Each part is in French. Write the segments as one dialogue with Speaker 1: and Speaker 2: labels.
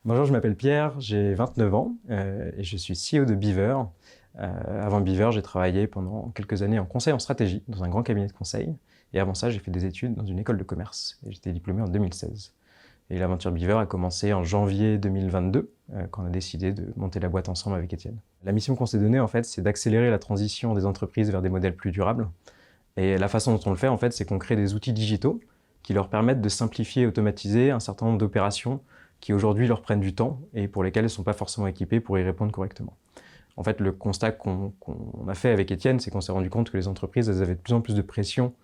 Speaker 1: Bonjour, je m'appelle Pierre, j'ai 29 ans et je suis CEO de Beaver. Avant Beaver, j'ai travaillé pendant quelques années en conseil en stratégie dans un grand cabinet de conseil. Et avant ça, j'ai fait des études dans une école de commerce et j'étais diplômé en 2016. Et l'aventure Beaver a commencé en janvier 2022 quand on a décidé de monter la boîte ensemble avec Étienne. La mission qu'on s'est donnée, en fait, c'est d'accélérer la transition des entreprises vers des modèles plus durables. Et la façon dont on le fait, en fait, c'est qu'on crée des outils digitaux qui leur permettent de simplifier et automatiser un certain nombre d'opérations qui aujourd'hui leur prennent du temps et pour lesquelles elles ne sont pas forcément équipées pour y répondre correctement. En fait, le constat qu'on a fait avec Étienne, c'est qu'on s'est rendu compte que les entreprises elles avaient de plus en plus de pression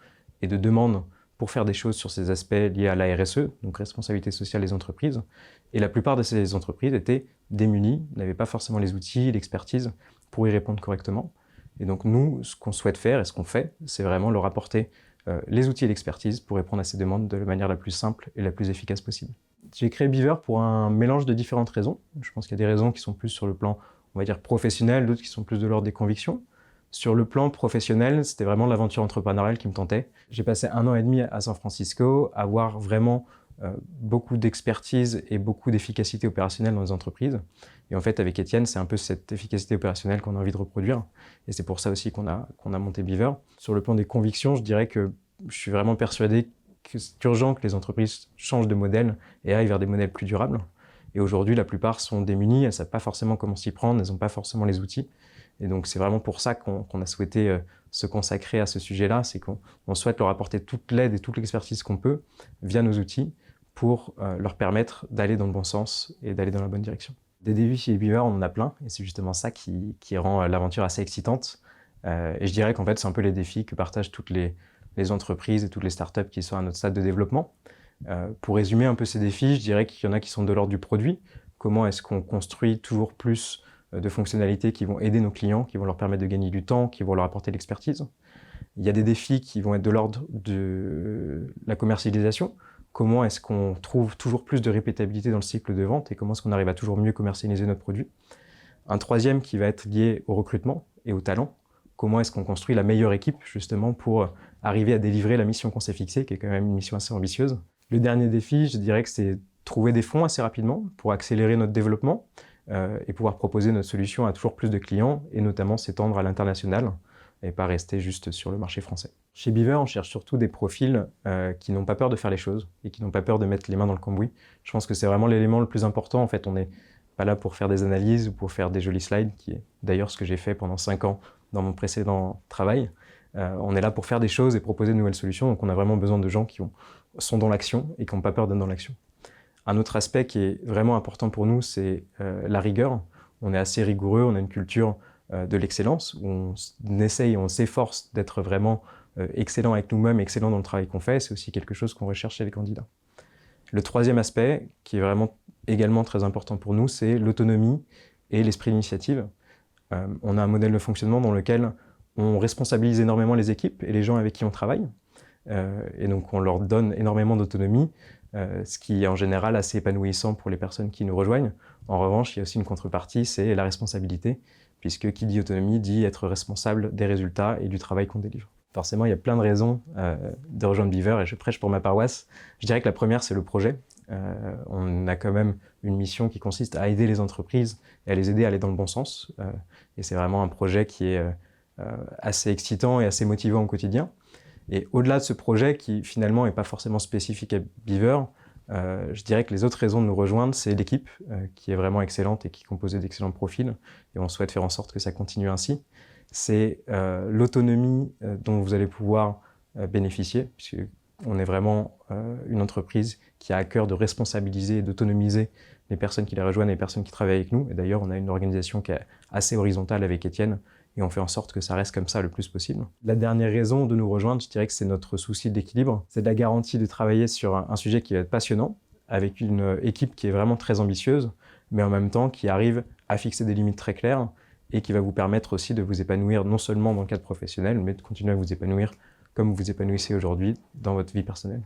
Speaker 1: et de demandes pour faire des choses sur ces aspects liés à la RSE, donc responsabilité sociale des entreprises. Et la plupart de ces entreprises étaient démunies, n'avaient pas forcément les outils, l'expertise pour y répondre correctement. Et donc nous, ce qu'on souhaite faire et ce qu'on fait, c'est vraiment leur apporter les outils et l'expertise pour répondre à ces demandes de la manière la plus simple et la plus efficace possible. J'ai créé Beaver pour un mélange de différentes raisons. Je pense qu'il y a des raisons qui sont plus sur le plan, on va dire, professionnel, d'autres qui sont plus de l'ordre des convictions. Sur le plan professionnel, c'était vraiment l'aventure entrepreneuriale qui me tentait. J'ai passé 1 an et demi à San Francisco, à avoir vraiment beaucoup d'expertise et beaucoup d'efficacité opérationnelle dans les entreprises. Et en fait, avec Étienne, c'est un peu cette efficacité opérationnelle qu'on a envie de reproduire. Et c'est pour ça aussi qu'on a monté Beaver. Sur le plan des convictions, je dirais que je suis vraiment persuadé que c'est urgent que les entreprises changent de modèle et aillent vers des modèles plus durables. Et aujourd'hui, la plupart sont démunies, elles ne savent pas forcément comment s'y prendre, elles n'ont pas forcément les outils. Et donc, c'est vraiment pour ça qu'on a souhaité se consacrer à ce sujet-là, c'est qu'on souhaite leur apporter toute l'aide et toute l'expertise qu'on peut via nos outils pour leur permettre d'aller dans le bon sens et d'aller dans la bonne direction. Des défis chez Beaver, on en a plein, et c'est justement ça qui rend l'aventure assez excitante. Et je dirais qu'en fait, c'est un peu les défis que partagent toutes les entreprises et toutes les startups qui sont à notre stade de développement. Pour résumer un peu ces défis, je dirais qu'il y en a qui sont de l'ordre du produit. Comment est-ce qu'on construit toujours plus de fonctionnalités qui vont aider nos clients, qui vont leur permettre de gagner du temps, qui vont leur apporter de l'expertise. Il y a des défis qui vont être de l'ordre de la commercialisation. Comment est-ce qu'on trouve toujours plus de répétabilité dans le cycle de vente et comment est-ce qu'on arrive à toujours mieux commercialiser notre produit. Un troisième qui va être lié au recrutement et au talent. Comment est-ce qu'on construit la meilleure équipe justement pour arriver à délivrer la mission qu'on s'est fixée, qui est quand même une mission assez ambitieuse. Le dernier défi, je dirais que c'est trouver des fonds assez rapidement pour accélérer notre développement et pouvoir proposer notre solution à toujours plus de clients et notamment s'étendre à l'international et pas rester juste sur le marché français. Chez Beaver, on cherche surtout des profils qui n'ont pas peur de faire les choses et qui n'ont pas peur de mettre les mains dans le cambouis. Je pense que c'est vraiment l'élément le plus important. En fait, on n'est pas là pour faire des analyses ou pour faire des jolis slides, qui est d'ailleurs ce que j'ai fait pendant 5 ans dans mon précédent travail. On est là pour faire des choses et proposer de nouvelles solutions, donc on a vraiment besoin de gens qui sont dans l'action et qui n'ont pas peur d'être dans l'action. Un autre aspect qui est vraiment important pour nous, c'est la rigueur. On est assez rigoureux, on a une culture de l'excellence, où on essaye, on s'efforce d'être vraiment excellent avec nous-mêmes, excellent dans le travail qu'on fait. C'est aussi quelque chose qu'on recherche chez les candidats. Le troisième aspect, qui est vraiment également très important pour nous, c'est l'autonomie et l'esprit d'initiative. On a un modèle de fonctionnement dans lequel on responsabilise énormément les équipes et les gens avec qui on travaille. Et donc on leur donne énormément d'autonomie, ce qui est en général assez épanouissant pour les personnes qui nous rejoignent. En revanche, il y a aussi une contrepartie, c'est la responsabilité, puisque qui dit autonomie dit être responsable des résultats et du travail qu'on délivre. Forcément, il y a plein de raisons de rejoindre Beaver et je prêche pour ma paroisse. Je dirais que la première, c'est le projet. On a quand même une mission qui consiste à aider les entreprises et à les aider à aller dans le bon sens. Et c'est vraiment un projet qui est assez excitant et assez motivant au quotidien. Et au-delà de ce projet qui finalement n'est pas forcément spécifique à Beaver, je dirais que les autres raisons de nous rejoindre, c'est l'équipe qui est vraiment excellente et qui est composée d'excellents profils. Et on souhaite faire en sorte que ça continue ainsi. C'est l'autonomie dont vous allez pouvoir bénéficier, puisqu'on est vraiment une entreprise qui a à cœur de responsabiliser et d'autonomiser les personnes qui les rejoignent et les personnes qui travaillent avec nous. Et d'ailleurs, on a une organisation qui est assez horizontale avec Étienne et on fait en sorte que ça reste comme ça le plus possible. La dernière raison de nous rejoindre, je dirais que c'est notre souci d'équilibre. C'est de la garantie de travailler sur un sujet qui va être passionnant, avec une équipe qui est vraiment très ambitieuse, mais en même temps qui arrive à fixer des limites très claires et qui va vous permettre aussi de vous épanouir non seulement dans le cadre professionnel, mais de continuer à vous épanouir comme vous vous épanouissez aujourd'hui dans votre vie personnelle.